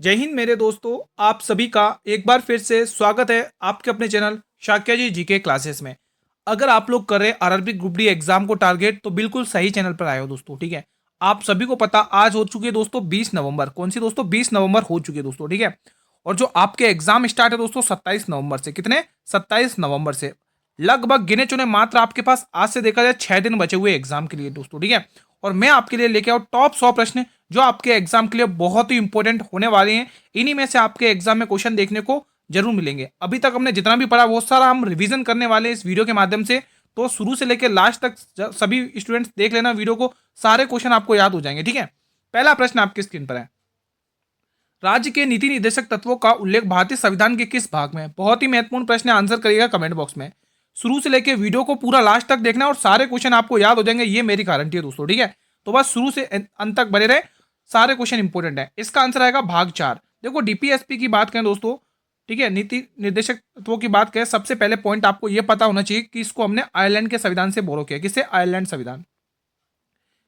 जय हिंद मेरे दोस्तों। आप सभी का एक बार फिर से स्वागत है आपके अपने चैनल शाक्या जी जीके क्लासेस में। अगर आप लोग कर रहे हैं आरआरबी ग्रुप डी एग्जाम को टारगेट तो बिल्कुल सही चैनल पर आए हो दोस्तों। ठीक है, आप सभी को पता आज हो चुकी है दोस्तों 20 नवंबर। कौन सी दोस्तों? 20 नवंबर हो चुकी है दोस्तों। ठीक है, और जो आपके एग्जाम स्टार्ट है दोस्तों 27 नवंबर से। कितने? 27 नवंबर से। लगभग गिने चुने मात्र आपके पास आज से देखा जाए 6 दिन बचे हुए एग्जाम के लिए दोस्तों। ठीक है, और मैं आपके लिए लेके आऊँ टॉप 100 प्रश्न जो आपके एग्जाम के लिए बहुत ही इंपॉर्टेंट होने वाले हैं। इन्हीं में से आपके एग्जाम में क्वेश्चन देखने को जरूर मिलेंगे। अभी तक हमने जितना भी पढ़ा वो सारा हम रिवीजन करने वाले हैं इस वीडियो के माध्यम से। तो शुरू से लेकर लास्ट तक सभी स्टूडेंट्स देख लेना वीडियो को, सारे क्वेश्चन आपको याद हो जाएंगे। ठीक है, पहला प्रश्न आपकी स्क्रीन पर है। राज्य के नीति निर्देशक तत्वों का उल्लेख भारतीय संविधान के किस भाग में है? बहुत ही महत्वपूर्ण प्रश्न है, आंसर करिएगा कमेंट बॉक्स में। शुरू से लेकर वीडियो को पूरा लास्ट तक देखना और सारे क्वेश्चन आपको याद हो जाएंगे, ये मेरी गारंटी है दोस्तों। ठीक है, तो बस शुरू से अंत तक बने रहे, सारे क्वेश्चन इंपॉर्टेंट है। इसका आंसर आएगा भाग 4। देखो डीपीएसपी की बात करें दोस्तों, ठीक है, नीति निर्देशक तत्वों की बात करें, सबसे पहले पॉइंट आपको यह पता होना चाहिए कि इसको हमने आयरलैंड के संविधान से बोरो किया। किससे? आयरलैंड संविधान।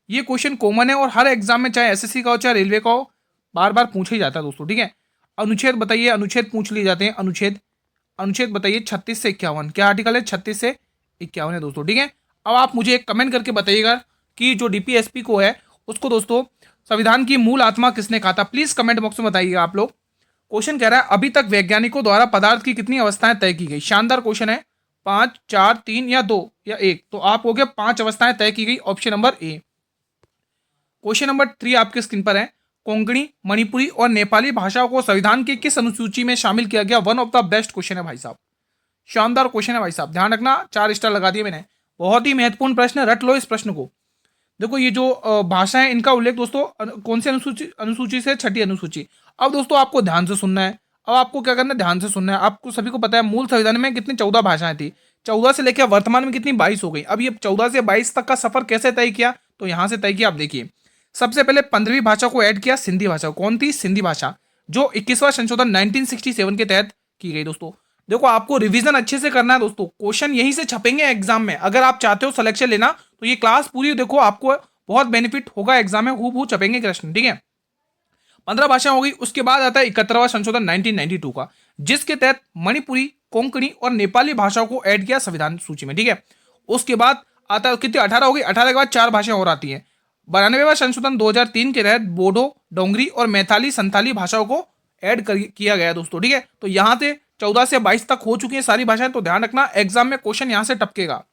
ये क्वेश्चन कॉमन है और हर एग्जाम में चाहे एसएससी का हो चाहे रेलवे का हो बार बार पूछा ही जाता है दोस्तों। ठीक है, अनुच्छेद बताइए, अनुच्छेद पूछ लिए जाते हैं। अनुच्छेद अनुच्छेद बताइए 36 से 51। क्या आर्टिकल है? 36 से 51 है दोस्तों। ठीक है, अब आप मुझे एक कमेंट करके बताइएगा कि जो डीपीएसपी को है उसको दोस्तों संविधान की मूल आत्मा किसने कहा था? प्लीज कमेंट बॉक्स में बताइएगा आप लोग। क्वेश्चन कह रहा है अभी तक वैज्ञानिकों द्वारा पदार्थ की कितनी अवस्थाएं तय की गई? शानदार क्वेश्चन है। 5, 4, 3 या 2 या 1? तो आप हो गए 5 अवस्थाएं तय की गई, ऑप्शन नंबर ए। क्वेश्चन नंबर 3 आपके स्क्रीन पर है। कोंकणी, मणिपुरी और नेपाली भाषाओं को संविधान की किस अनुसूची में शामिल किया गया? One of the best question है भाई साहब, शानदार क्वेश्चन है भाई साहब, ध्यान रखना। 4 स्टार लगा दिए मैंने। बहुत ही महत्वपूर्ण प्रश्न है, रट लो इस प्रश्न को। देखो ये जो भाषा है इनका उल्लेख दोस्तों कौन सी अनुसूची अनुसूची से? छठी अनुसूची। अब दोस्तों आपको ध्यान से सुनना है। अब आपको क्या करना है? ध्यान से सुनना है। आपको सभी को पता है मूल संविधान में कितनी 14 भाषाएं थी। 14 से लेकर वर्तमान में कितनी? 22 हो गई। अब ये 14 से 22 तक का सफर कैसे तय किया? तो यहां से तय किया। आप देखिए, सबसे पहले 15वीं भाषा को ऐड किया, सिंधी भाषा। कौन थी? सिंधी भाषा, जो 21वां संशोधन 1967 के तहत की गई दोस्तों। देखो आपको रिवीजन अच्छे से करना है दोस्तों, क्वेश्चन यहीं से छपेंगे एग्जाम में। अगर आप चाहते हो सिलेक्शन लेना तो ये क्लास पूरी देखो, आपको बहुत बेनिफिट होगा एग्जाम में, हूबहू छपेंगे प्रश्न। ठीक है, 15 भाषा हो गई। उसके बाद आता है 71वां संशोधन 1992 का, जिसके तहत मणिपुरी, कोंकणी और नेपाली भाषाओं को ऐड किया संविधान सूची में। ठीक है, उसके बाद आता है कितनी? 18 हो गई। 18 के बाद 4 भाषाएं और आती हैं। 92वां संशोधन 2003 के तहत बोडो, डोंगरी और मैथाली संथाली भाषाओं को ऐड किया गया दोस्तों। ठीक है, तो यहां से 14 से 22 तक हो चुकी है सारी भाषाएं। तो ध्यान रखना एग्जाम में क्वेश्चन यहां से टपकेगा।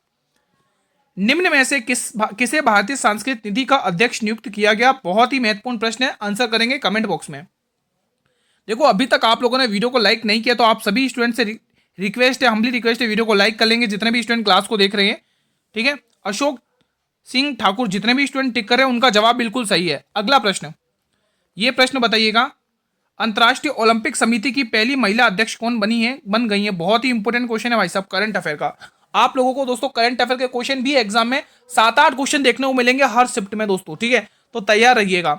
निम्न में से किसे भारतीय सांस्कृतिक निधि का अध्यक्ष नियुक्त किया गया? बहुत ही महत्वपूर्ण प्रश्न है, आंसर करेंगे कमेंट बॉक्स में। देखो अभी तक आप लोगों ने वीडियो को लाइक नहीं किया तो आप सभी स्टूडेंट से रिक्वेस्ट है, हम्बली रिक्वेस्ट है, वीडियो को लाइक कर लेंगे जितने भी स्टूडेंट क्लास को देख रहे हैं। ठीक है, अशोक सिंह ठाकुर, जितने भी स्टूडेंट टिक कर रहे हैं उनका जवाब बिल्कुल सही है। अगला प्रश्न, ये प्रश्न बताइएगा, अंतर्राष्ट्रीय ओलंपिक समिति की पहली महिला अध्यक्ष कौन बन गई है? बहुत ही इंपॉर्टेंट क्वेश्चन है भाई साहब, करंट अफेयर का। आप लोगों को दोस्तों करंट अफेयर के क्वेश्चन भी एग्जाम में 7-8 क्वेश्चन देखने को मिलेंगे हर शिफ्ट में दोस्तों। ठीक है, तो तैयार रहिएगा।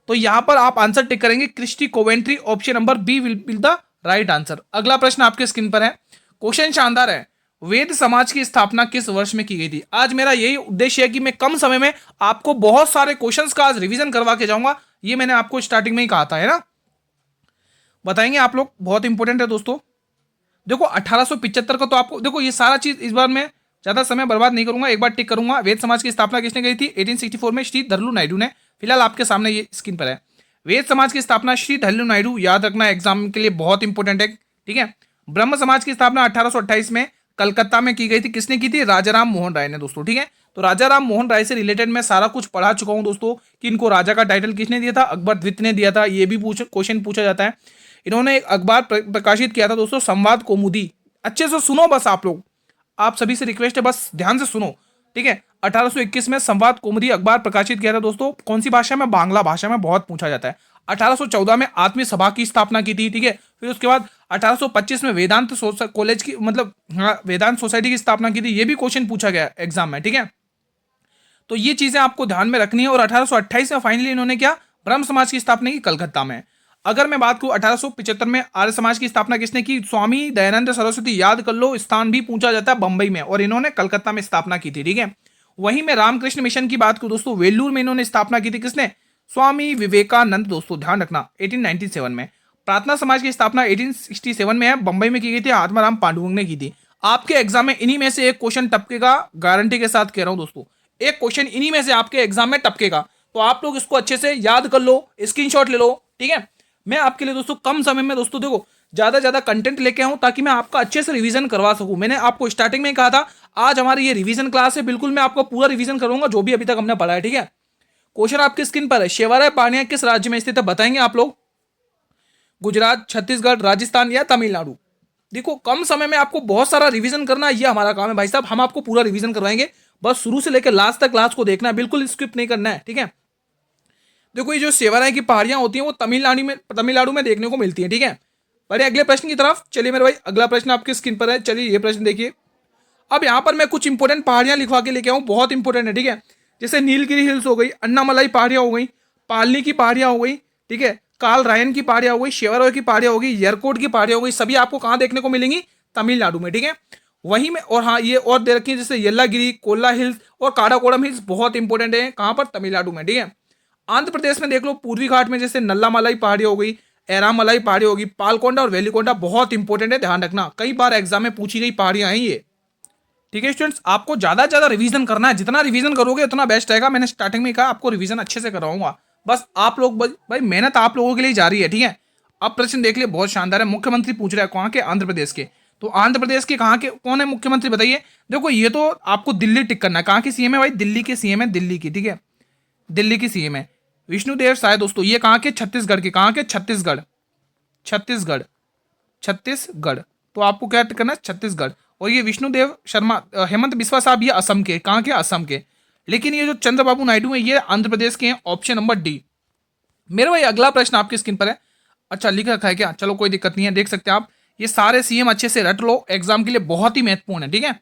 तो यहां पर आप आंसर टिक करेंगे Christie Coventry, option number B will be the right answer. अगला प्रश्न आपके स्क्रीन पर है, क्वेश्चन शानदार है। वेद समाज की स्थापना किस वर्ष में की गई थी? आज मेरा यही उद्देश्य है कि मैं कम समय में आपको बहुत सारे क्वेश्चंस का आज रिवीजन करवा के जाऊंगा। ये मैंने आपको स्टार्टिंग में ही कहा था, है ना? बताएंगे आप लोग, बहुत इंपॉर्टेंट है दोस्तों। देखो 1875 का तो आपको, देखो ये सारा चीज इस बार मैं ज्यादा समय बर्बाद नहीं करूंगा, एक बार टिक करूंगा। वेद समाज की स्थापना किसने की थी? 1864 में श्री धरलू नायडू ने। फिलहाल आपके सामने ये स्क्रीन पर है, वेद समाज की स्थापना श्री धरलू नायडू। याद रखना एग्जाम के लिए बहुत इंपॉर्टेंट है। ठीक है, ब्रह्म समाज की स्थापना 1828 में कलकत्ता में की गई थी। किसने की थी? राजा राम मोहन राय ने दोस्तों। ठीक है, तो राजा राम मोहन राय से रिलेटेड मैं सारा कुछ पढ़ा चुका हूं दोस्तों कि इनको राजा का टाइटल किसने दिया था? अकबर द्वितीय ने दिया था। ये भी क्वेश्चन पूछा जाता है। इन्होंने एक अखबार प्रकाशित किया था दोस्तों, संवाद कौमुदी। अच्छे से सुनो बस आप लोग, आप सभी से रिक्वेस्ट है बस ध्यान से सुनो। ठीक है, 1821 में संवाद कौमुदी अखबार प्रकाशित किया था दोस्तों। कौन सी भाषा में? बांग्ला भाषा में, बहुत पूछा जाता है। 1814 में आत्मीय सभा की स्थापना की थी। ठीक है, फिर उसके बाद 1825 में वेदांत कॉलेज की, मतलब हाँ, वेदांत सोसाइटी की स्थापना की थी। ये भी क्वेश्चन पूछा गया एग्जाम में। ठीक है, तो ये चीजें आपको ध्यान में रखनी है। और 1828 में फाइनली इन्होंने क्या? ब्रह्म समाज की स्थापना की कलकत्ता में। अगर मैं बात करूं 1875 में आर्य समाज की स्थापना किसने की? स्वामी दयानंद सरस्वती। याद कर लो, स्थान भी पूछा जाता है बंबई में, और इन्होंने कलकत्ता में स्थापना की थी। ठीक है, वहीं में रामकृष्ण मिशन की बात करूं दोस्तों, वेल्लूर में इन्होंने स्थापना की थी। किसने? स्वामी विवेकानंद दोस्तों, ध्यान रखना 1897 में। प्रार्थना समाज की स्थापना 1867 में है, बंबई में की गई थी, आत्माराम पांडुरंग ने की थी। आपके एग्जाम में इन्हीं में से एक क्वेश्चन टपकेगा, गारंटी के साथ कह रहा हूं दोस्तों, एक क्वेश्चन इन्हीं में से आपके एग्जाम में टपकेगा। तो आप लोग इसको अच्छे से याद कर लो, स्क्रीनशॉट ले लो, ठीक है। मैं आपके लिए दोस्तों कम समय में दोस्तों देखो ज्यादा ज्यादा कंटेंट लेके आऊं ताकि मैं आपका अच्छे से रिवीजन करवा सकूं। मैंने आपको स्टार्टिंग में ही कहा था आज हमारी ये रिवीजन क्लास है, बिल्कुल मैं आपको पूरा रिवीजन करूंगा जो भी अभी तक हमने पढ़ा है, ठीक है। क्वेश्चन आपकी स्क्रीन पर है, शेवाराय पानिया किस राज्य में स्थित है, बताएंगे आप लोग। गुजरात, छत्तीसगढ़, राजस्थान या तमिलनाडु। देखो कम समय में आपको बहुत सारा रिवीजन करना, ये हमारा काम है भाई साहब, हम आपको पूरा रिवीजन करवाएंगे। बस शुरू से लेकर लास्ट तक क्लास को देखना है, बिल्कुल स्किप नहीं करना है, ठीक है। देखो ये जो सेवाराय की पहाड़ियां होती हैं वो तमिलनाडु में देखने को मिलती है, ठीक है। बढ़े अगले प्रश्न की तरफ चलिए मेरे भाई, अगला प्रश्न आपकी स्क्रीन पर है, चलिए ये प्रश्न देखिए। अब यहाँ पर मैं कुछ इंपॉर्टेंट पहाड़ियां लिखवा के लेके आऊँ, बहुत इंपॉर्टेंट है, ठीक है। जैसे नीलगिरी हिल्स हो गई, अन्नामलाई पहाड़ियां हो गई, पालनी की पहाड़ियां हो गई, ठीक है, काल रायन की पहाड़ियां हो गई, शेवारोय की पहाड़ियां हो गई, यरकोट की पहाड़ियां हो गई, सभी आपको कहाँ देखने को मिलेंगी, तमिलनाडु में, ठीक है। वहीं में और हाँ ये और दे रखी है जैसे येल्लागिरी, कोल्ला हिल्स और काराकोरम हिल्स, बहुत इंपॉर्टेंट है, कहाँ पर, तमिलनाडु में, ठीक है। आंध्र प्रदेश में देख लो पूर्वी घाट में जैसे नल्लामलाई पहाड़ी हो गई, एरामलाई पहाड़ी होगी, पालकोंडा और वेलिकोंडा, बहुत इंपॉर्टेंट है, ध्यान रखना, कई बार एग्जाम में पूछी गई पहाड़ियां हैं ये, ठीक है स्टूडेंट्स। आपको ज्यादा से ज्यादा रिवीजन करना है, जितना रिवीजन करोगे उतना बेस्ट रहेगा। मैंने स्टार्टिंग में कहा आपको रिवीजन अच्छे से कराऊंगा, बस आप लोग भाई मेहनत आप लोगों के लिए जा रही है, ठीक है। अब प्रश्न देख लिए, बहुत शानदार है, मुख्यमंत्री पूछ रहा है कहाँ के, आंध्र प्रदेश के। तो आंध्र प्रदेश के कहाँ के कौन है मुख्यमंत्री बताइए। देखो ये तो आपको दिल्ली टिक करना है, कहाँ की सीएम है भाई, दिल्ली की सीएम है, दिल्ली की, ठीक है, दिल्ली की सीएम है विष्णुदेव साय दोस्तों। ये कहाँ के, छत्तीसगढ़ के, कहाँ के, छत्तीसगढ़, छत्तीसगढ़, छत्तीसगढ़। तो आपको क्या करना है, छत्तीसगढ़। और ये विष्णुदेव शर्मा, हेमंत बिस्वा साहब ये असम के, कहाँ के, असम के। लेकिन ये जो चंद्रबाबू नायडू है ये आंध्र प्रदेश के हैं, ऑप्शन नंबर डी। मेरे भाई अगला प्रश्न आपकी स्क्रीन पर है, अच्छा लिख रखा है क्या, चलो कोई दिक्कत नहीं है, देख सकते हैं आप। ये सारे सीएम अच्छे से रट लो, एग्जाम के लिए बहुत ही महत्वपूर्ण है, ठीक है।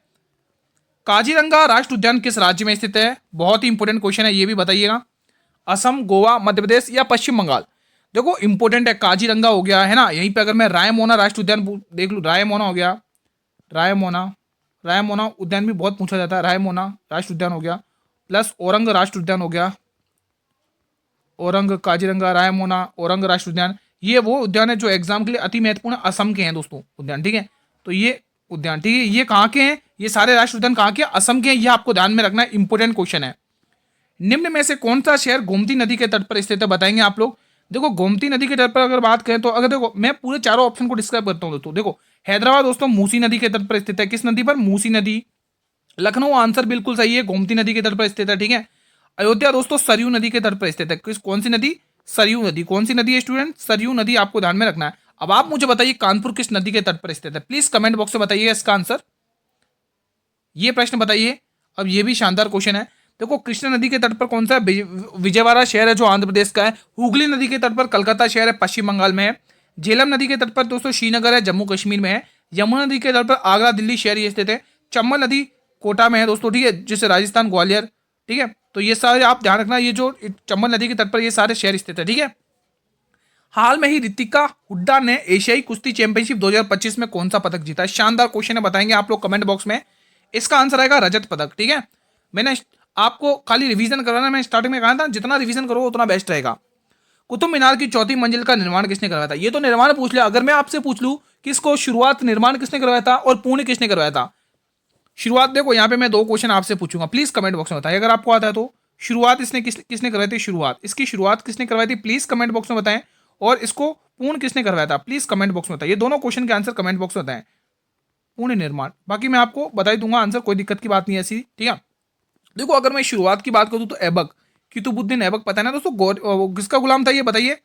काजीरंगा राष्ट्र उद्यान किस राज्य में स्थित है, बहुत ही इंपॉर्टेंट क्वेश्चन है, ये भी बताइएगा। असम, गोवा, मध्य प्रदेश या पश्चिम बंगाल। देखो इंपॉर्टेंट है, काजीरंगा हो गया है ना, यहीं पे अगर मैं रायमोना राष्ट्रीय उद्यान देख लूँ, रायमोना हो गया, रायमोना, रायमोना उद्यान भी बहुत पूछा जाता है, रायमोना राष्ट्रीय उद्यान हो गया, प्लस औरंग राष्ट्रीय उद्यान हो गया, औरंग, काजीरंगा, रायमोना, औरंग राष्ट्रीय उद्यान, ये वो उद्यान है जो एग्जाम के लिए अति महत्वपूर्ण असम के हैं दोस्तों उद्यान, ठीक है। तो ये उद्यान, ठीक है, ये कहाँ के हैं, ये सारे राष्ट्रीय उद्यान कहाँ के, असम के हैं, ये आपको ध्यान में रखना, इंपॉर्टेंट क्वेश्चन है। निम्न में से कौन सा शहर गोमती नदी के तट पर स्थित है, बताएंगे आप लोग। देखो गोमती नदी के तट पर अगर बात करें तो अगर देखो मैं पूरे चारों ऑप्शन को डिस्क्राइब करता हूँ दोस्तों। देखो हैदराबाद दोस्तों मूसी नदी के तट पर स्थित है, किस नदी पर, मूसी नदी। लखनऊ आंसर बिल्कुल सही है, गोमती नदी के तट पर स्थित है, ठीक है। अयोध्या दोस्तों सरयू नदी के तट पर स्थित है, किस कौन सी नदी, सरयू नदी। कौन सी नदी है स्टूडेंट, सरयू नदी, आपको ध्यान में रखना है। अब आप मुझे बताइए कानपुर किस नदी के तट पर स्थित है, प्लीज कमेंट बॉक्स में बताइए इसका आंसर, ये प्रश्न बताइए। अब ये भी शानदार क्वेश्चन है, देखो कृष्णा नदी के तट पर कौन सा है, विजयवाड़ा शहर है जो आंध्र प्रदेश का है। हुगली नदी के तट पर कलकत्ता शहर है, पश्चिम बंगाल में है। झेलम नदी के तट पर दोस्तों श्रीनगर है, जम्मू कश्मीर में है। यमुना नदी के तट पर आगरा, दिल्ली शहर ये स्थित है। चंबल नदी कोटा में है दोस्तों, ठीक है, जिससे राजस्थान, ग्वालियर, ठीक है। तो ये सारे आप ध्यान रखना, ये जो चंबल नदी के तट पर ये सारे शहर स्थित है, ठीक है। हाल में ही रितिका हुड्डा ने एशियाई कुश्ती चैंपियनशिप 2025 में कौन सा पदक जीता है, शानदार क्वेश्चन है, बताएंगे आप लोग कमेंट बॉक्स में। इसका आंसर आएगा रजत पदक, ठीक है। मैंने आपको खाली रिवीजन करवाना, मैं स्टार्टिंग में कहा था जितना रिवीजन करोगे उतना बेस्ट रहेगा। कुतुब मीनार की चौथी मंजिल का निर्माण किसने करवाया था, ये तो निर्माण पूछ लिया। अगर मैं आपसे पूछ लूं कि इसको शुरुआत निर्माण किसने करवाया था और पूर्ण किसने करवाया था, शुरुआत देखो यहाँ पे मैं दो क्वेश्चन आपसे पूछूंगा, प्लीज कमेंट बॉक्स में बताइए अगर आपको आता है तो। शुरुआत इसने किसने करवाई थी, शुरुआत, इसकी शुरुआत किसने करवाई थी, प्लीज कमेंट बॉक्स में बताएं। और इसको पूर्ण किसने करवाया था, प्लीज कमेंट बॉक्स में बताइए। दोनों क्वेश्चन के आंसर कमेंट बॉक्स में बताएं। पूर्ण निर्माण, बाकी मैं आपको बता ही दूंगा आंसर, कोई दिक्कत की बात नहीं है ऐसी, ठीक है। देखो अगर मैं शुरुआत की बात करूं तो ऐबक, कुतुबुद्दीन ऐबक, पता है ना दोस्तों, किसका गुलाम था ये बताइए,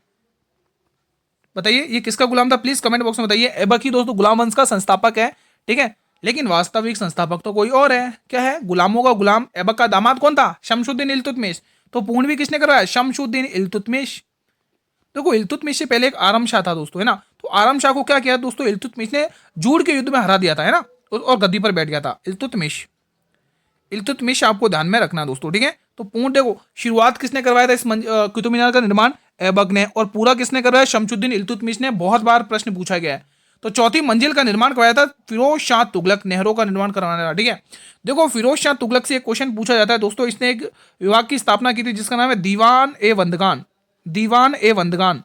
बताइए ये किसका गुलाम था, प्लीज कमेंट बॉक्स में बताइए। ऐबक ही दोस्तों गुलाम वंश का संस्थापक है, ठीक है। लेकिन वास्तविक संस्थापक तो कोई और है, क्या है, गुलामों का गुलाम। ऐबक का दामाद कौन था, शमशुद्दीन इल्तुतमिश। तो पूर्ण भी किसने करवाया, शमशुद्दीन इल्तुतमिश। देखो इल्तुतमिश से पहले एक आरम शाह था दोस्तों, है ना। तो आरम शाह को क्या किया दोस्तों, इल्तुतमिश ने जूड़ के युद्ध में हरा दिया था, है ना, और गद्दी पर बैठ गया था इल्तुतमिश। इल्तुतमिश आपको ध्यान में रखना दोस्तों, ठीक है। तो पूर्ण देखो शुरुआत किसने करवाया था इस कुतुब मीनार का निर्माण, ऐबक ने, और पूरा किसने करवाया, शमशुद्दीन इल्तुतमिश ने। बहुत बार प्रश्न पूछा गया है। तो चौथी मंजिल का निर्माण करवाया था फिरोज शाह तुगलक, नहरों का निर्माण करवाने वाला, ठीक है। देखो फिरोज शाह तुगलक से एक क्वेश्चन पूछा जाता है दोस्तों, इसने एक विभाग की स्थापना की थी जिसका नाम है दीवान ए वंदगान, दीवान ए वंदगान,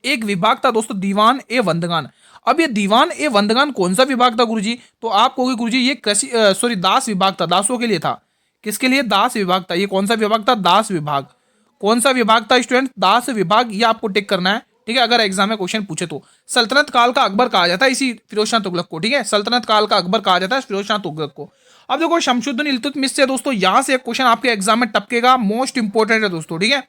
एक विभाग था दोस्तों दीवान ए वंदगान। अब ये दीवान ए वंदगान कौन सा विभाग था गुरुजी? तो आप कहोगे गुरुजी ये कृषि सॉरी दास विभाग था, दासों के लिए था। किसके लिए? दास विभाग था। ये कौन सा विभाग था? दास विभाग। कौन सा विभाग था स्टूडेंट? दास विभाग। ये आपको टिक करना है, ठीक है, अगर एग्जाम में क्वेश्चन पूछे तो। सल्तनत काल का अकबर कहा जाता है इसी फिरोज शाह तुगलक को, ठीक है, सल्तनत काल का अकबर कहा जाता है फिरोज शाह तुगलक को। अब देखो शमशुद्दीन इल्तुतमिश से दोस्तों यहां से एक क्वेश्चन आपके एग्जाम में टपकेगा, मोस्ट इंपोर्टेंट है दोस्तों, ठीक है।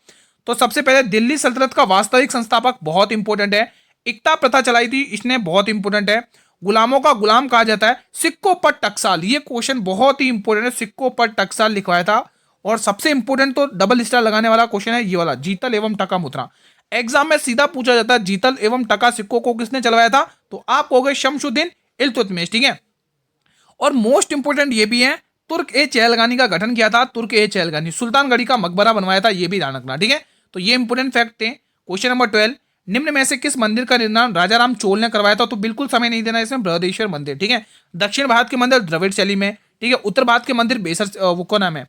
तो सबसे पहले दिल्ली सल्तनत का वास्तविक संस्थापक, बहुत इंपॉर्टेंट है। इकता प्रथा चलाई थी इसने, बहुत इंपॉर्टेंट है। गुलामों का गुलाम कहा जाता है, सिक्कों पर टकसाल, ये क्वेश्चन बहुत ही इंपॉर्टेंट है, सिक्कों पर टकसाल लिखवाया था। और सबसे इंपॉर्टेंट तो डबल स्टार लगाने वाला क्वेश्चन है ये वाला, जीतल एवं टका मुद्रा। एग्जाम में सीधा पूछा जाता है जीतल एवं टका सिक्कों को किसने चलवाया था? तो आप कहोगे शमशुद्दीन इल्तुतमिश, ठीक है। और मोस्ट इंपोर्टेंट ये भी है, तुर्क ए चहलगानी का गठन किया था, तुर्क ए चहलगानी। सुल्तानगढ़ी का मकबरा बनवाया था, ये भी ध्यान रखना, ठीक है। तो ये इंपोर्टेंट फैक्ट थे। क्वेश्चन नंबर 12, निम्न में से किस मंदिर का निर्माण राजा राम चोल ने करवाया था? तो बिल्कुल समय नहीं देना इसमें, बृहदेश्वर मंदिर, ठीक है। दक्षिण भारत के मंदिर द्रविड़ शैली में, ठीक है। उत्तर भारत के मंदिर बेसर वो कौन नाम है,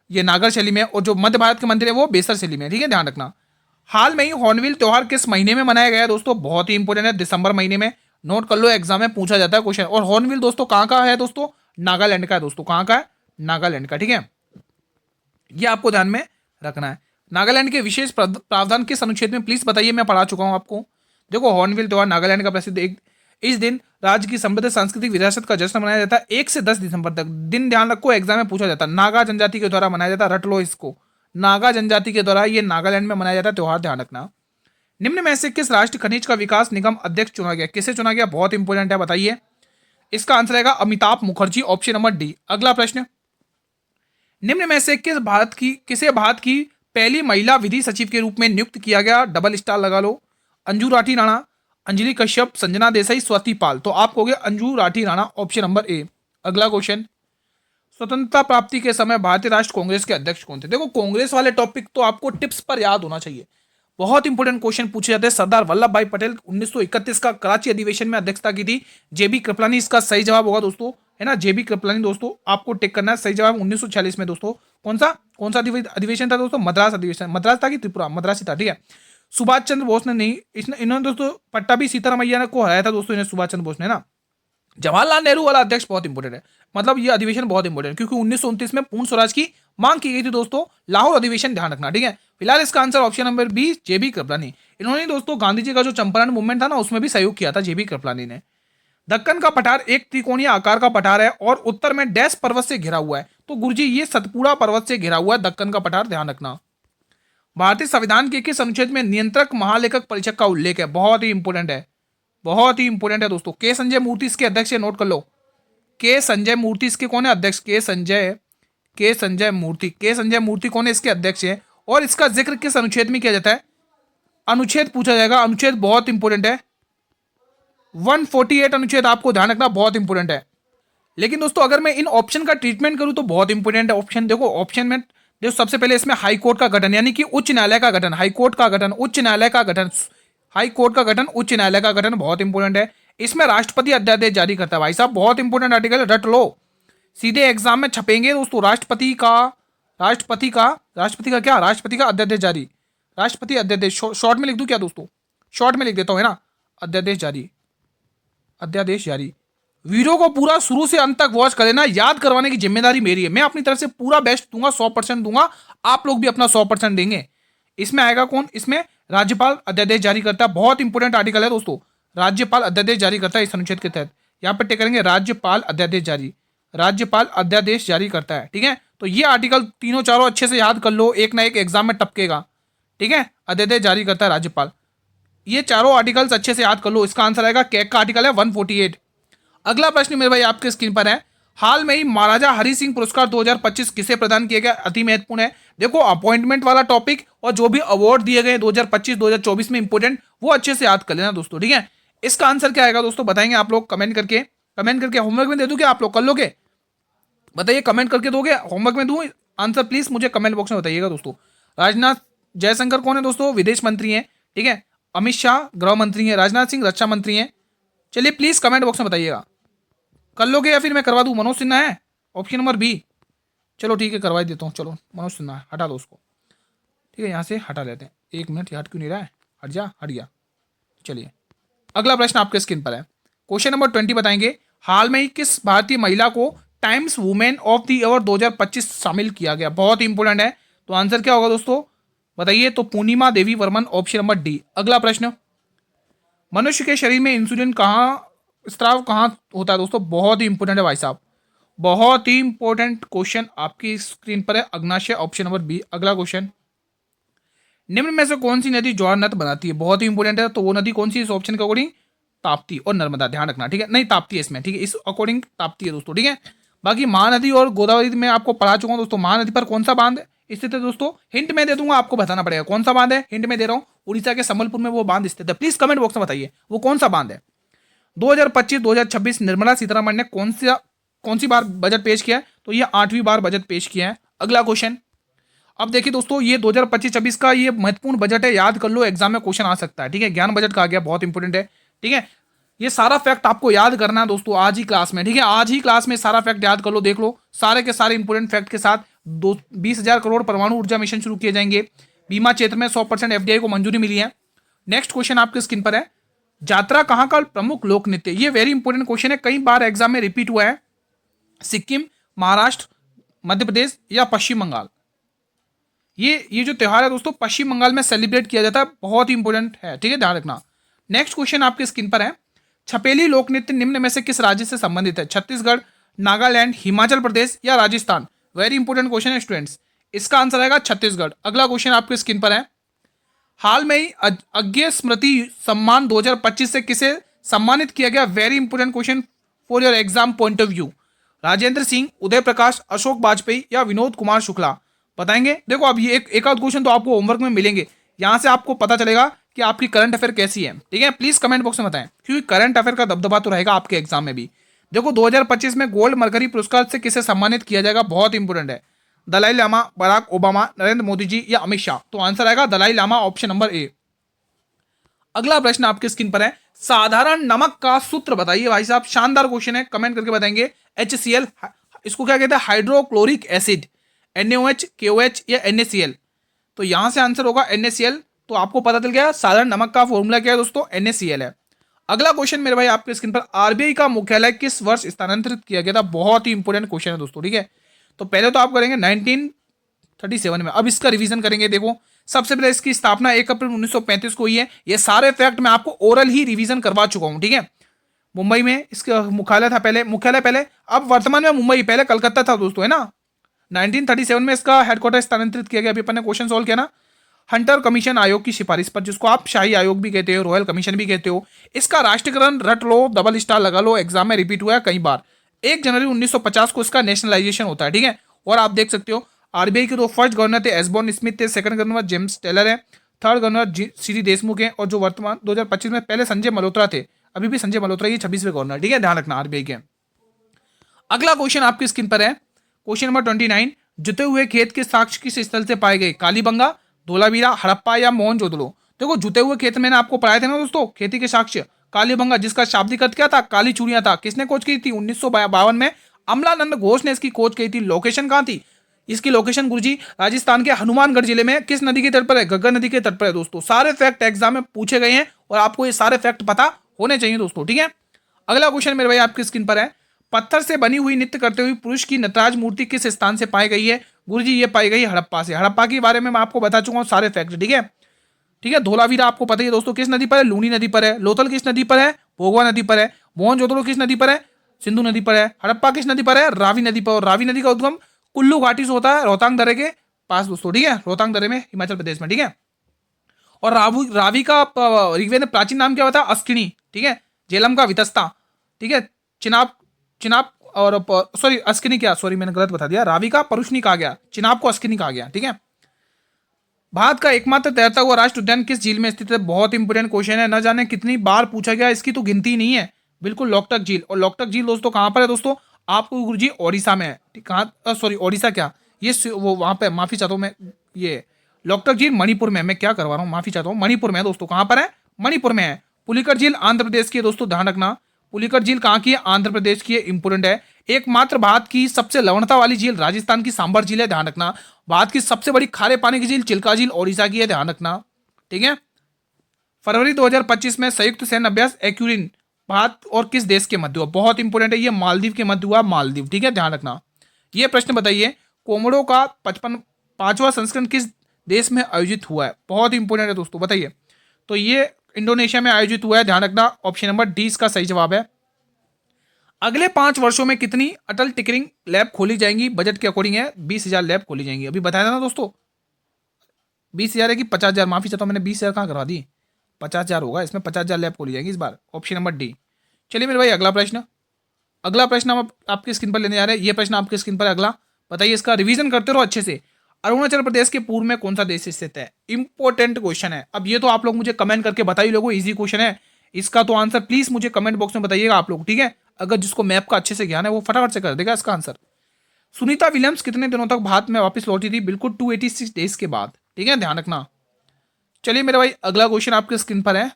ये नागर शैली में। और जो मध्य भारत के मंदिर है वो बेसर शैली में, ठीक है, ध्यान रखना। हाल में ही हॉर्नबिल त्योहार किस महीने में मनाया गया है दोस्तों? बहुत ही इंपॉर्टेंट है, दिसंबर महीने में। नोट कर लो, एग्जाम में पूछा जाता है क्वेश्चन। और हॉर्नबिल दोस्तों कहाँ का है दोस्तों? नागालैंड का है दोस्तों। कहाँ का है? नागालैंड का, ठीक है। ये आपको ध्यान में रखना है। नागालैंड के विशेष प्रावधान किस अनुच्छेद में, प्लीज बताइए, मैं पढ़ा चुका हूं आपको। देखो हॉर्नबिल त्योहार नागालैंड का प्रसिद्ध एक, इस दिन राज्य की समृद्ध सांस्कृतिक विरासत का जश्न मनाया जाता है 1 से 10 दिसंबर तक। दिन ध्यान रखो, एग्जाम में पूछा जाता है। नागा जनजाति के द्वारा मनाया जाता है, रट लो इसको, नागा जनजाति के द्वारा ये नागालैंड में मनाया जाता है त्योहार, ध्यान रखना। निम्न में से किस राष्ट्रीय खनिज का विकास निगम अध्यक्ष चुना गया? किसे चुना गया? बहुत इंपॉर्टेंट है, बताइए। इसका आंसर रहेगा Amitabh Mukherjee, option number D. अगला प्रश्न, निम्न में से किसे भारत की पहली महिला विधि सचिव के रूप में नियुक्त किया गया? डबल स्टार लगा लो। अंजू राठी राणा, अंजलि कश्यप, संजना देसाई, स्वाति पाल। तो आप कहोगे Anju Rathi Rana, option number A. अगला क्वेश्चन, स्वतंत्रता प्राप्ति के समय भारतीय राष्ट्र कांग्रेस के अध्यक्ष कौन थे? देखो कांग्रेस वाले टॉपिक तो आपको टिप्स पर याद होना चाहिए, बहुत इंपॉर्टेंट क्वेश्चन पूछे जाते हैं। सरदार वल्लभ भाई पटेल 1931 का कराची अधिवेशन में अध्यक्षता की थी। जेबी कृपलानी इसका सही जवाब होगा दोस्तों, है ना, जेबी कृपलानी दोस्तों, आपको टिक करना है। सही जवाब 1946 में दोस्तों। कौन सा अधिवेशन था दोस्तों? मद्रास अधिवेशन। मद्रास था कि त्रिपुरा? मद्रास ही था, ठीक है। सुभाष चंद्र बोस ने नहीं, इन्होंने दोस्तों पट्टाभी सीतारामैया को हराया था दोस्तों, इन्हें सुभाष चंद्र बोस ने ना। जवाहरलाल नेहरू वाला अध्यक्ष बहुत इंपॉर्टेंट है, मतलब ये अधिवेशन बहुत इंपॉर्टेंट है क्योंकि 1929 में पूर्ण स्वराज की मांग की गई थी दोस्तों, लाहौर अधिवेशन, ध्यान रखना, ठीक है। फिलहाल इसका आंसर ऑप्शन नंबर बी, जेबी कृपलानी। इन्होंने दोस्तों गांधी जी का जो चंपारण मूवमेंट था ना उसमें भी सहयोग किया था, जेबी कृपलानी ने। दक्कन का पठार एक त्रिकोणीय आकार का पठार है और उत्तर में डैश पर्वत से घिरा हुआ है। तो गुरुजी ये सतपुड़ा पर्वत से घिरा हुआ है दक्कन का पठार, ध्यान रखना। भारतीय संविधान के किस अनुच्छेद में नियंत्रक महालेखक परिषद का उल्लेख है? बहुत ही इंपॉर्टेंट है, बहुत ही इंपॉर्टेंट है दोस्तों। के संजय मूर्ति इसके अध्यक्ष है, नोट कर लो। के संजय मूर्ति इसके कौन है अध्यक्ष? के संजय मूर्ति, के संजय मूर्ति कौन है इसके अध्यक्ष है। और इसका जिक्र किस अनुच्छेद में किया जाता है? अनुच्छेद पूछा जाएगा, अनुच्छेद बहुत इंपॉर्टेंट है, 148 अनुच्छेद, आपको ध्यान रखना, बहुत इंपॉर्टेंट है। लेकिन दोस्तों अगर मैं इन ऑप्शन का ट्रीटमेंट करूं तो बहुत इंपॉर्टेंट है ऑप्शन। देखो ऑप्शन में देखो सबसे पहले इसमें हाई कोर्ट का गठन, यानी कि उच्च न्यायालय का गठन, हाई कोर्ट का गठन, उच्च न्यायालय का गठन, हाई कोर्ट का गठन, उच्च न्यायालय का गठन, बहुत इंपॉर्टेंट है। इसमें राष्ट्रपति अध्यादेश जारी करता है, भाई साहब बहुत इंपॉर्टेंट आर्टिकल, रट लो, सीधे एग्जाम में छपेंगे दोस्तों। राष्ट्रपति का क्या? राष्ट्रपति का अध्यादेश जारी, राष्ट्रपति अध्यादेश, शॉर्ट में लिख दूं क्या दोस्तों? शॉर्ट में लिख देता हूं, है ना, अध्यादेश जारी, अध्यादेश जारी। वीडियो को पूरा शुरू से अंत तक वॉच कर लेना, याद करवाने की जिम्मेदारी मेरी है, मैं अपनी तरफ से पूरा बेस्ट दूंगा, 100% दूंगा, आप लोग भी अपना 100% देंगे। इसमें आएगा कौन? इसमें राज्यपाल अध्यादेश जारी करता है, बहुत इंपॉर्टेंट आर्टिकल है दोस्तों, राज्यपाल अध्यादेश जारी करता है इस अनुच्छेद के तहत। यहाँ पर टिक करेंगे राज्यपाल अध्यादेश जारी, राज्यपाल अध्यादेश जारी करता है, ठीक है। तो ये आर्टिकल तीनों चारों अच्छे से याद कर लो, एक ना एक एग्जाम में टपकेगा, ठीक है। अध्यादेश जारी करता है राज्यपाल, ये चारों आर्टिकल्स अच्छे से याद कर लो। इसका आंसर आएगा कैग का आर्टिकल है 148। अगला प्रश्न मेरे भाई आपके स्क्रीन पर है, हाल में ही महाराजा हरि सिंह पुरस्कार 2025 किसे प्रदान किया गया? अति महत्वपूर्ण है, देखो अपॉइंटमेंट वाला टॉपिक और जो भी अवार्ड दिए गए 2025 2024 में इंपोर्टेंट, वो अच्छे से याद कर लेना दोस्तों, ठीक है। इसका आंसर क्या आएगा दोस्तों बताएंगे आप लोग कमेंट करके, होमवर्क में दे दूं क्या आप लोग, कर लोगे? बताइए, कमेंट करके दोगे, होमवर्क में दूं आंसर? प्लीज मुझे कमेंट बॉक्स में बताइएगा दोस्तों। राजनाथ जयशंकर कौन है दोस्तों? विदेश मंत्री हैं, ठीक है। अमित शाह गृह मंत्री हैं, राजनाथ सिंह रक्षा मंत्री हैं। चलिए प्लीज कमेंट बॉक्स में बताइएगा, कर लोगे या फिर मैं करवा दूं? मनोज सिन्हा है, ऑप्शन नंबर बी। चलो ठीक है, करवा देता हूँ, चलो मनोज सिन्हा है, हटा दो उसको, ठीक है, यहाँ से हटा लेते हैं। 1 मिनट, हट क्यों नहीं रहा है? हट जा, हट गया, चलिए अगला प्रश्न आपके स्क्रीन पर है। क्वेश्चन नंबर 20 बताएंगे, हाल में ही किस भारतीय महिला को times women of the year 2025 शामिल किया गया? बहुत इंपॉर्टेंट है। तो आंसर क्या होगा दोस्तों, बताइए। तो पूर्णिमा देवी वर्मन, ऑप्शन नंबर डी। अगला प्रश्न, मनुष्य के शरीर में इंसुलिन स्त्राव कहाँ होता है दोस्तों? बहुत ही इंपॉर्टेंट है भाई साहब, बहुत ही इंपॉर्टेंट क्वेश्चन आपकी स्क्रीन पर है। अग्नाशय, ऑप्शन नंबर बी। अगला क्वेश्चन, निम्न में से कौन सी नदी ज्वार नद बनाती है? बहुत ही इंपॉर्टेंट है। तो वो नदी कौन सी इस ऑप्शन के अकॉर्डिंग? ताप्ती और नर्मदा, ध्यान रखना, ठीक है। नहीं, ताप्ती है इसमें, ठीक है, इस अकॉर्डिंग ताप्ती है दोस्तों, ठीक है। बाकी महानदी और गोदावरी में आपको पढ़ा चुका हूं दोस्तों। महानदी पर कौन सा बांध स्थित है दोस्तों? हिंट में दे दूंगा, आपको बताना पड़ेगा कौन सा बांध है। हिंट में दे रहा हूं, उड़ीसा के संबलपुर में वो बांध स्थित है। प्लीज कमेंट बॉक्स में बताइए वो कौन सा बांध है। 2025-2026 निर्मला सीतारमण ने कौन सी बार बजट पेश किया है? तो ये 8वीं बार बजट पेश किया है। अगला क्वेश्चन, अब देखिए दोस्तों, ये 2025-26 का ये महत्वपूर्ण बजट है, याद कर लो, एग्जाम में क्वेश्चन आ सकता है, ठीक है। ज्ञान बजट कहा गया, बहुत इंपॉर्टेंट है, ठीक है। ये सारा फैक्ट आपको याद करना है दोस्तों आज ही क्लास में, ठीक है। आज ही क्लास में सारा फैक्ट याद कर लो, देख लो, सारे के सारे इंपॉर्टेंट फैक्ट के साथ 20,000 करोड़ परमाणु ऊर्जा मिशन शुरू किए जाएंगे। बीमा क्षेत्र में 100% एफडीआई को मंजूरी मिली है। नेक्स्ट क्वेश्चन आपके स्क्रीन पर है, यात्रा कहाँ का प्रमुख लोक नृत्य? ये वेरी इंपॉर्टेंट क्वेश्चन है, कई बार एग्जाम में रिपीट हुआ है। सिक्किम, महाराष्ट्र, मध्य प्रदेश या पश्चिम बंगाल? ये जो त्योहार है दोस्तों पश्चिम बंगाल में सेलिब्रेट किया जाता है, बहुत ही इंपॉर्टेंट है, ठीक है, ध्यान रखना। नेक्स्ट क्वेश्चन आपके स्क्रीन पर है, छपेली लोक नृत्य निम्न में से किस राज्य से संबंधित है? छत्तीसगढ़, नागालैंड, हिमाचल प्रदेश या राजस्थान? वेरी इंपॉर्टेंट क्वेश्चन है स्टूडेंट्स, इसका आंसर आएगा छत्तीसगढ़। अगला क्वेश्चन आपके स्क्रीन पर है, हाल में ही अज्ञे स्मृति सम्मान 2025 से किसे सम्मानित किया गया? Very important question for your exam point of view. Rajendra Singh, Uday Prakash, Ashok Vajpeyi या विनोद कुमार शुक्ला? बताएंगे। देखो अब ये एक आध क्वेश्चन तो आपको होमवर्क में मिलेंगे, यहां से आपको पता चलेगा कि आपकी करंट अफेयर कैसी है, ठीक है। प्लीज कमेंट बॉक्स में बताएं, क्योंकि करंट अफेयर का दबदबा तो रहेगा आपके एग्जाम में भी। देखो 2025 में गोल्ड मरकरी पुरस्कार से किसे सम्मानित किया जाएगा? बहुत इंपॉर्टेंट है। दलाई लामा, बराक ओबामा, नरेंद्र मोदी जी या अमित शाह? तो आंसर आएगा Dalai Lama, option number A. अगला प्रश्न आपके स्क्रीन पर है, साधारण नमक का सूत्र बताइए भाई साहब, शानदार क्वेश्चन है, कमेंट करके बताएंगे। HCl, इसको क्या कहते हैं? हाइड्रोक्लोरिक एसिड, NaOH, KOH या NaCl? तो यहां से आंसर होगा NaCl। तो आपको पता चल गया साधारण नमक का फॉर्मूला क्या है दोस्तों? NaCl है। अगला क्वेश्चन मेरे भाई आपके स्क्रीन पर, आरबीआई का मुख्यालय किस वर्ष स्थानांतरित किया गया था? बहुत ही इंपॉर्टेंट क्वेश्चन है दोस्तों, ठीक है। तो पहले तो आप करेंगे 1937 में, अब इसका रिवीजन करेंगे। देखो सबसे पहले इसकी स्थापना 1 अप्रैल 1935 को हुई है। ये सारे फैक्ट मैं आपको ओरल ही रिवीजन करवा चुका हूं, ठीक है। मुंबई में इसका मुख्यालय था, मुख्यालय पहले, अब वर्तमान में मुंबई, पहले कलकत्ता था दोस्तों, है ना। 1937 में इसका हेडक्वार्टर स्थानांतरित किया गया। अभी अपन ने क्वेश्चन सॉल्व किया ना, हंटर कमीशन आयोग की सिफारिश पर, जिसको आप शाही आयोग भी कहते हो, रॉयल कमीशन भी कहते हो। इसका राष्ट्रीयकरण रट लो, डबल स्टार लगा लो, एग्जाम में रिपीट हुआ है कई बार। 1 जनवरी 1950 को इसका नेशनलाइजेशन होता है, ठीक है। और आप देख सकते हो आरबीआई के दो फर्स्ट गवर्नर थे, एसबॉर्न स्मिथ थे, सेकंड गवर्नर जेम्स टेलर है, थर्ड गवर्नर सीडी देशमुख है, और जो वर्तमान 2025 में पहले संजय मल्होत्रा थे, अभी भी संजय मल्होत्रा ये 26वें गवर्नर, ठीक है, ध्यान रखना आरबीआई के। अगला क्वेश्चन आपकी स्क्रीन पर है, क्वेश्चन नंबर 29, जुते हुए खेत के साक्ष्य किस स्थल से पाए गए? कालीबंगा, धोलावीरा, हड़प्पा या मोहनजोदड़ो? देखो जुते हुए खेत मैंने आपको पढ़ाए थे ना दोस्तों, खेती के साक्ष्य कालीबंगा, जिसका शाब्दिक अर्थ क्या था? काली चूड़ियां था। किसने खोज की थी? 1952 में अमलानंद घोष ने इसकी खोज की थी। लोकेशन कहां थी इसकी? लोकेशन गुरुजी राजस्थान के हनुमानगढ़ जिले में। किस नदी के तट पर है? घग्गर नदी के तट पर है दोस्तों। सारे फैक्ट एग्जाम में पूछे गए हैं और आपको ये सारे फैक्ट पता होने चाहिए दोस्तों, ठीक है। अगला क्वेश्चन मेरे भाई आपकी स्क्रीन पर है, पत्थर से बनी हुई नृत्य करते हुए पुरुष की नटराज मूर्ति किस स्थान से पाई गई है? गुरुजी ये पाई गई हड़प्पा से। हड़प्पा के बारे में मैं आपको बता चुका हूं सारे फैक्ट, ठीक है, ठीक है। धोलावीरा आपको पता ही है दोस्तों किस नदी पर है? लूनी नदी पर है। लोथल किस नदी पर है? भोगवा नदी पर है। मोहनजोदड़ो किस नदी पर है? सिंधु नदी पर है। हड़प्पा किस नदी पर है? रावी नदी पर। और रावी नदी का उद्गम कुल्लू घाटी से होता है, रोहतांग दर्रे के पास दोस्तों, ठीक है, रोहतांग दर्रे में, हिमाचल प्रदेश में, ठीक है। और रावी का ऋग्वेद में प्राचीन नाम क्या होता है? अस्किनी, ठीक है। झेलम का वितस्ता, ठीक है। चिनाब और सॉरी अस्किनी, क्या सॉरी मैंने गलत बता दिया, रावी का परुष्णी कहा गया, चिनाब को अस्किनी कहा गया, ठीक है। भारत का एकमात्र तैरता हुआ राष्ट्रीय उद्यान किस झील में स्थित है? बहुत इंपोर्टेंट क्वेश्चन है, न जाने कितनी बार पूछा गया, इसकी तो गिनती नहीं है। बिल्कुल लोकटक झील। और लोकटक झील दोस्तों कहां पर है दोस्तों? आपको गुरुजी ओडिशा में है, कहां, सॉरी ओडिशा क्या, ये वो वहां पे, माफी चाहता हूं मैं, ये लोकटक झील मणिपुर में, मैं क्या करवा रहा हूँ, माफी चाहता हूँ, मणिपुर में है दोस्तों। कहां पर है? मणिपुर में है। पुलिकट झील आंध्र प्रदेश की है दोस्तों, ध्यान रखना। पुलिकट झील कहां की है? आंध्र प्रदेश की है, इंपोर्टेंट है। एकमात्र भारत की सबसे लवणता वाली झील राजस्थान की सांबर झील है, ध्यान रखना। भारत की सबसे बड़ी खारे पानी की झील चिल्का झील ओडिशा की है, ध्यान रखना, ठीक है। फरवरी 2025 में संयुक्त सैन्य अभ्यास एक्यूरिन भारत और किस देश के मध्य हुआ? बहुत इंपॉर्टेंट है, ये मालदीव के मध्य हुआ, मालदीव। ठीक है, ध्यान रखना। ये प्रश्न बताइए, कोमोडो का 55वां संस्करण किस देश में आयोजित हुआ है? बहुत इंपॉर्टेंट है दोस्तों, बताइए। तो ये इंडोनेशिया में आयोजित हुआ है, ध्यान रखना। ऑप्शन नंबर डी इसका सही जवाब है। अगले 5 वर्षों में कितनी अटल टिकरिंग लैब खोली जाएंगी? बजट के अकॉर्डिंग है 20,000 लैब खोली जाएंगी। अभी बताया था ना दोस्तों, 20,000 है कि 50,000? माफी चाहता हूँ, मैंने 20,000 कहाँ करवा दी, 50,000 होगा इसमें। 50,000 लैब खोली जाएंगी इस बार। Option number D. चलिए मेरे भाई अगला प्रश्न, अगला प्रश्न हम आपकी स्क्रीन पर लेने जा रहे हैं। ये प्रश्न आपकी स्क्रीन पर अगला, बताइए, इसका रिवीजन करते रहो अच्छे से। अरुणाचल प्रदेश के पूर्व में कौन सा देश स्थित है? इंपॉर्टेंट क्वेश्चन है। अब ये तो आप लोग मुझे कमेंट करके बताइए लोगों, इजी क्वेश्चन है। इसका तो आंसर प्लीज मुझे कमेंट बॉक्स में बताइएगा आप लोग, ठीक है। अगर जिसको मैप का अच्छे से ज्ञान है वो फटाफट से कर देगा इसका आंसर। सुनीता विलियम्स कितने दिनों तक भारत में वापस लौटी थी? बिल्कुल 286 डेज के बाद, ठीक है, ध्यान रखना। चलिए मेरे भाई अगला क्वेश्चन आपके स्क्रीन पर है।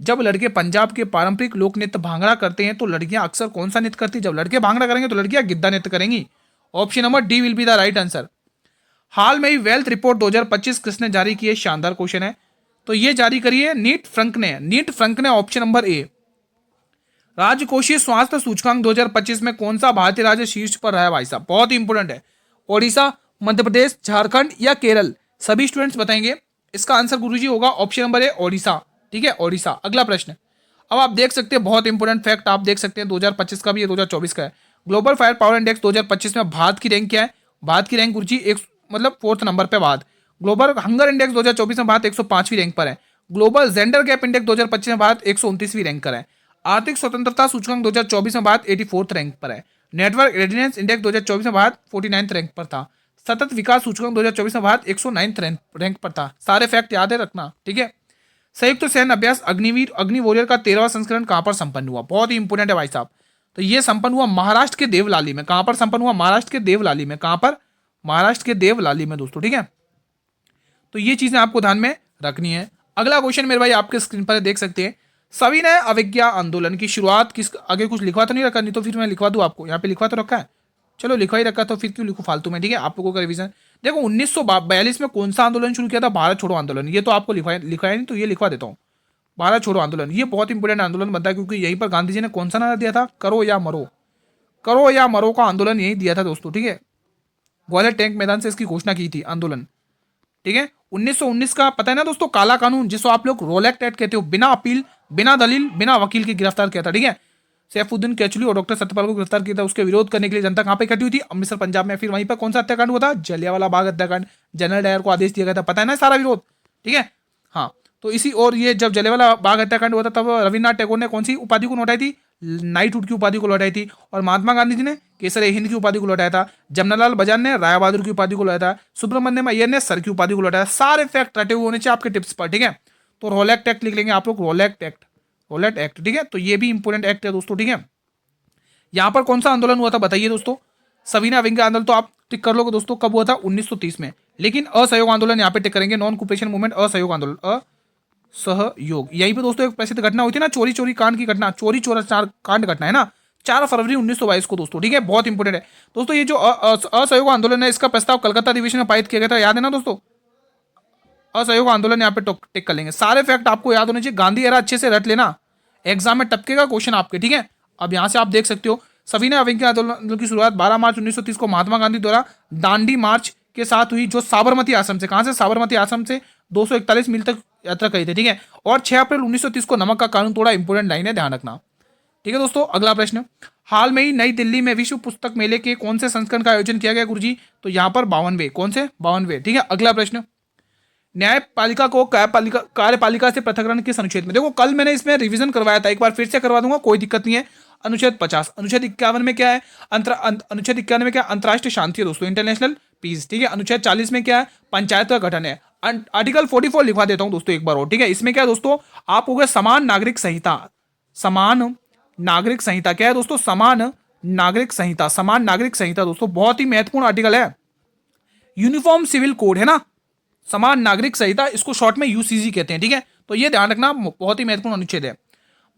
जब लड़के पंजाब के पारंपरिक लोक नृत्य भांगड़ा करते हैं तो लड़कियां अक्सर कौन सा नृत्य करती है? जब लड़के भांगड़ा करेंगे तो लड़कियां गिद्दा नृत्य करेंगी। Option number D will be the right answer. हाल में ही वेल्थ रिपोर्ट 2025 किसने जारी की है? शानदार क्वेश्चन है। तो ये जारी करी है नीट फ्रंक ने, नीट फ्रंक ने। ऑप्शन नंबर ए। राजकोषीय स्वास्थ्य सूचकांक 2025 में कौन सा भारतीय राज्य शीर्ष पर रहा है भाई साहब? बहुत ही इंपोर्टेंट है। ओडिशा, मध्य प्रदेश, झारखंड या केरल? सभी स्टूडेंट्स बताएंगे। इसका आंसर गुरुजी होगा ऑप्शन नंबर ए, ओडिशा। ठीक है, ओडिशा। अगला प्रश्न, अब आप देख सकते हैं बहुत इंपोर्टेंट फैक्ट आप देख सकते हैं, 2025 का भी है, 2024 का है। ग्लोबल फायर पावर इंडेक्स 2025 में भारत की रैंक क्या है? भारत की रैंक गुरुजी एक मतलब 4th नंबर पे भारत। ग्लोबल हंगर इंडेक्स 2024 में भारत 105वीं रैंक पर है। ग्लोबल जेंडर गैप इंडेक्स 2025 में भारत 129वीं रैंक पर है। आर्थिक स्वतंत्रता सूचकांक 2024 में भारत 84th रैंक पर है। नेटवर्क रेडिनेंस इंडेक्स 2024 में भारत 49th रैंक पर था। सतत विकास सूचकांक 2024 में भारत 109th रैंक पर था। सारे फैक्ट याद है रखना, ठीक है। संयुक्त सैन्य अभ्यास अग्निवीर अग्नि वॉरियर का 13वां संस्करण कहां पर संपन्न हुआ? बहुत ही इंपोर्टेंट है भाई साहब। तो ये संपन्न हुआ महाराष्ट्र के देवलाली में। कहां पर संपन्न हुआ? महाराष्ट्र के देवलाली में। कहां पर? महाराष्ट्र के देवलाली में दोस्तों, ठीक है। तो ये चीजें आपको ध्यान में रखनी है। अगला क्वेश्चन मेरे भाई आपके स्क्रीन पर देख सकते हैं। सविनय अवज्ञा आंदोलन की शुरुआत किस, आगे कुछ लिखवा तो नहीं रखा? नहीं तो फिर मैं लिखवा दूं आपको, यहाँ पे लिखवा तो रखा है। चलो लिखवा ही रखा तो फिर क्यों लिखूं फालतू में, ठीक है। आप लोगों का रिवीजन देखो, 1942 में कौन सा आंदोलन शुरू किया था? भारत छोड़ो आंदोलन। ये तो आपको लिखवाया नहीं, तो ये लिखवा देता हूँ, भारत छोड़ो आंदोलन। ये बहुत इंपोर्टेंट आंदोलन बनता है क्योंकि यहीं पर गांधी जी ने कौन सा नारा दिया था? करो या मरो। करो या मरो का आंदोलन यही दिया था दोस्तों, ठीक है। ग्वालियर टैंक मैदान से इसकी घोषणा की थी आंदोलन, ठीक है। 1919 का पता है ना दोस्तों, काला कानून, जिसको आप लोग रोलैक्ट एक्ट कहते हो, बिना अपील, बिना दलील, बिना वकील के गिरफ्तार किया था, ठीक है। सैफुद्दीन केचुली और डॉक्टर सत्यपाल को गिरफ्तार किया था। उसके विरोध करने के लिए जनता कहां पे इकट्ठी हुई थी? अमृतसर, पंजाब में। फिर वहीं पर कौन सा हत्याकांड हुआ था? जलियांवाला बाग हत्याकांड। जनरल डायर को आदेश दिया गया था, पता है ना सारा विरोध, ठीक है। हाँ, तो इसी और ये जब जलियांवाला बाग हत्याकांड हुआ था तब रविन्द्रनाथ टैगोर ने कौन सी उपाधि को लौटाई थी? नाइटहुड की उपाधि को लौटाई थी। और महात्मा गांधी जी ने केसर हिंद की उपाधि को लौटाया था। जमनालाल बजाज ने राय बहादुर की उपाधि को लौटाया था। सुब्रमण्यम अय्यर ने सर की उपाधि को लौटाया। सारे फैक्ट रटे हुए होने चाहिए आपके टिप्स पर, ठीक है। तो रोलैक्ट एक्ट लिख लेंगे आप लोग, रोलैक्ट एक्ट, रोलैक्ट एक्ट, ठीक है। तो ये भी इंपोर्टेंट एक्ट है दोस्तों, ठीक है। यहां पर कौन सा आंदोलन हुआ था बताइए दोस्तों? सविनय अवज्ञा आंदोलन तो आप टिक कर लोगे दोस्तों, कब हुआ था? 1930 में। लेकिन असहयोग आंदोलन यहाँ पे टिक करेंगे, नॉन कुपेशन मूवमेंट, असहयोग आंदोलन, असहयोग। यहीं पे दोस्तों एक प्रसिद्ध घटना हुई थी ना, चोरी चोरी कांड की घटना, चोरी चोरा चार कांड घटना है ना, 4 फरवरी 1922 को दोस्तों, ठीक है। बहुत इंपोर्टेंट है दोस्तों। ये जो असहयोग आंदोलन है, इसका प्रस्ताव कलकत्ता अधिवेशन में पारित किया गया था, याद है ना दोस्तों? असहयोग आंदोलन यहाँ पे टिक कर लेंगे। सारे फैक्ट आपको याद होने चाहिए, गांधी एरा अच्छे से रट लेना, एग्जाम में टपकेगा क्वेश्चन आपके, ठीक है। अब यहाँ से आप देख सकते हो, सविनय अवज्ञा आंदोलन की शुरुआत 12 मार्च 1930 को महात्मा गांधी द्वारा दांडी मार्च के साथ हुई, जो साबरमती आश्रम से, कहां से? साबरमती आश्रम से 241 मील तक यात्रा करी थी, ठीक है। और 6 अप्रैल 1930 को नमक का कानून तोड़ा। इंपोर्टेंट लाइन है, ध्यान रखना, ठीक है दोस्तों। अगला प्रश्न, हाल में ही नई दिल्ली में विश्व पुस्तक मेले के कौन से संस्करण का आयोजन किया गया गुरुजी? तो यहाँ पर 52वें, कौन से? 52वें, ठीक है। अगला प्रश्न, न्यायपालिका को कार्यपालिका से पृथककरण किस अनुच्छेद में? देखो कल मैंने इसमें रिवीजन करवाया था, एक बार फिर से करवा दूंगा, कोई दिक्कत नहीं है। अनुच्छेद 50। अनुच्छेद 51 में क्या है? अनुच्छेद 51 में क्या? अंतर्राष्ट्रीय शांति है दोस्तों, इंटरनेशनल पीस, ठीक है। अनुच्छेद 40 में क्या है? पंचायत का गठन है। आर्टिकल 44 लिखवा देता हूं दोस्तों एक बार और, ठीक है। इसमें क्या है दोस्तों? आप हो गए समान नागरिक संहिता। समान नागरिक संहिता क्या है दोस्तों? समान नागरिक संहिता, समान नागरिक संहिता दोस्तों बहुत ही महत्वपूर्ण आर्टिकल है। यूनिफॉर्म सिविल कोड है ना, समान नागरिक संहिता, इसको शॉर्ट में यूसीसी कहते हैं, ठीक है। तो ये ध्यान रखना, बहुत ही महत्वपूर्ण अनुच्छेद है।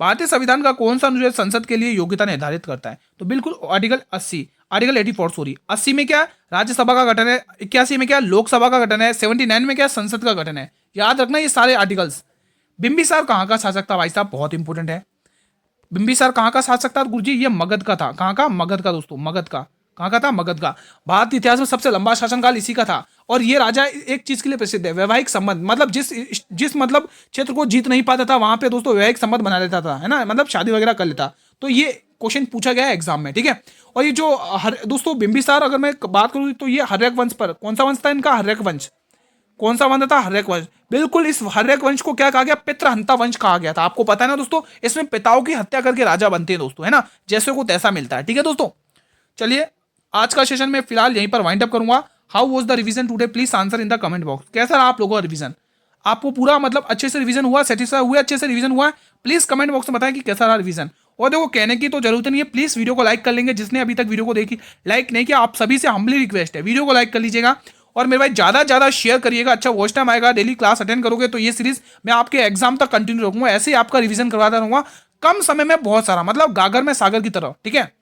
भारतीय संविधान का कौन सा अनुच्छेद संसद के लिए योग्यता निर्धारित करता है? तो बिल्कुल आर्टिकल 80, आर्टिकल 84 सॉरी। 80 में क्या? राज्यसभा का गठन है। 81 में क्या? लोकसभा का गठन है। 79 में क्या? संसद का गठन है। याद रखना ये सारे आर्टिकल्स। बिंबिसार कहाँ का शासक था भाई साहब, बहुत इंपॉर्टेंट है। बिंबिसार कहाँ का शासक था गुरुजी, ये मगध का था। कहाँ का, मगध का दोस्तों, मगध का। कहाँ का था, मगध का। भारत के इतिहास में सबसे लंबा शासनकाल इसी का था। और ये राजा एक चीज के लिए प्रसिद्ध है, वैवाहिक संबंध, मतलब जिस मतलब क्षेत्र को जीत नहीं पाता था वहां पे दोस्तों वैवाहिक संबंध बना लेता था, है ना, मतलब शादी वगैरह कर लेता। तो ये क्वेश्चन पूछा गया है एग्जाम में, ठीक है। और ये जो दोस्तों बिंबिसार, अगर मैं बात करूँ तो ये हर्यक वंश पर, कौन सा वंश था इनका, हर्यक वंश। कौन सा वंश था, हर्यक वंश। बिल्कुल, इस हर्यक वंश को क्या कहा गया, पितृहंता वंश कहा गया था। आपको पता है ना दोस्तों, इसमें पिताओं की हत्या करके राजा बनते हैं दोस्तों, है ना, जैसे को तैसा मिलता है, ठीक है दोस्तों। चलिए, आज का सेशन में फिलहाल यहीं पर वाइंड अप करूंगा। How was the revision today, please answer in the comment box. कैसा रहा आप लोगों का रिवीजन, आपको पूरा मतलब अच्छे से रिवीजन हुआ, सेटिस्फाई हुए, अच्छे से रिवीजन हुआ, प्लीज कमेंट बॉक्स में बताएं कि कैसा रहा रिवीजन। और देखो, कहने की तो जरूरत नहीं है, प्लीज वीडियो को लाइक कर लेंगे, जिसने अभी तक वीडियो को देखी लाइक नहीं किया, आप सभी से हम्बली रिक्वेस्ट है, वीडियो को लाइक कर लीजिएगा। और मेरे भाई ज्यादा ज्यादा शेयर करिएगा, अच्छा वॉच टाइम आएगा, डेली क्लास अटेंड करोगे तो ये सीरीज मैं आपके एग्जाम तक कंटिन्यू रखूंगा, ऐसे ही आपका रिवीजन करवाता रहूंगा कम समय में बहुत सारा, मतलब गागर में सागर की तरह, ठीक है।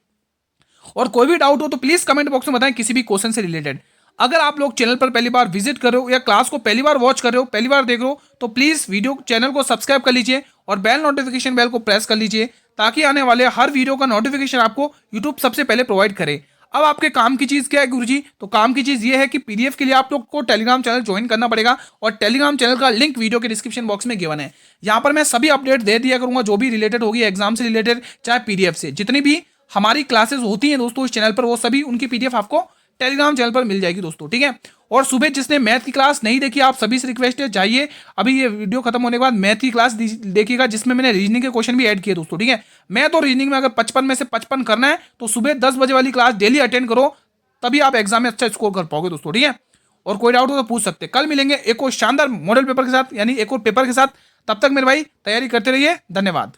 और कोई भी डाउट हो तो प्लीज कमेंट बॉक्स में बताएं, किसी भी क्वेश्चन से रिलेटेड। अगर आप लोग चैनल पर पहली बार विजिट कर रहे हो या क्लास को पहली बार वॉच कर रहे हो, पहली बार देख रहे हो, तो प्लीज वीडियो चैनल को सब्सक्राइब कर लीजिए और बेल नोटिफिकेशन बेल को प्रेस कर लीजिए, ताकि आने वाले हर वीडियो का नोटिफिकेशन आपको यूट्यूब सबसे पहले प्रोवाइड करे। अब आपके काम की चीज क्या है गुरुजी, तो काम की चीज ये है कि पीडीएफ के लिए आप लोग को टेलीग्राम चैनल ज्वाइन करना पड़ेगा, और टेलीग्राम चैनल का लिंक वीडियो के डिस्क्रिप्शन बॉक्स में गिवन है। यहाँ पर मैं सभी अपडेट दे दिया करूंगा, जो भी रिलेटेड होगी एग्जाम से रिलेटेड, चाहे पीडीएफ से, जितनी भी हमारी क्लासेस होती हैं दोस्तों इस चैनल पर, वो सभी उनकी पीडीएफ आपको टेलीग्राम चैनल पर मिल जाएगी दोस्तों, ठीक है। और सुबह जिसने मैथ की क्लास नहीं देखी, आप सभी से रिक्वेस्ट है, जाइए अभी ये वीडियो खत्म होने के बाद मैथ की क्लास देखिएगा, जिसमें मैंने रीजनिंग के क्वेश्चन भी ऐड किए दोस्तों, ठीक है। मैथ और रीजनिंग में अगर 55 में से 55 करना है तो सुबह 10 बजे वाली क्लास डेली अटेंड करो, तभी आप एग्जाम में अच्छा स्कोर कर पाओगे दोस्तों, ठीक है। और कोई डाउट हो तो पूछ सकते हैं। कल मिलेंगे एक और शानदार मॉडल पेपर के साथ, यानी एक और पेपर के साथ। तब तक मेरे भाई तैयारी करते रहिए, धन्यवाद।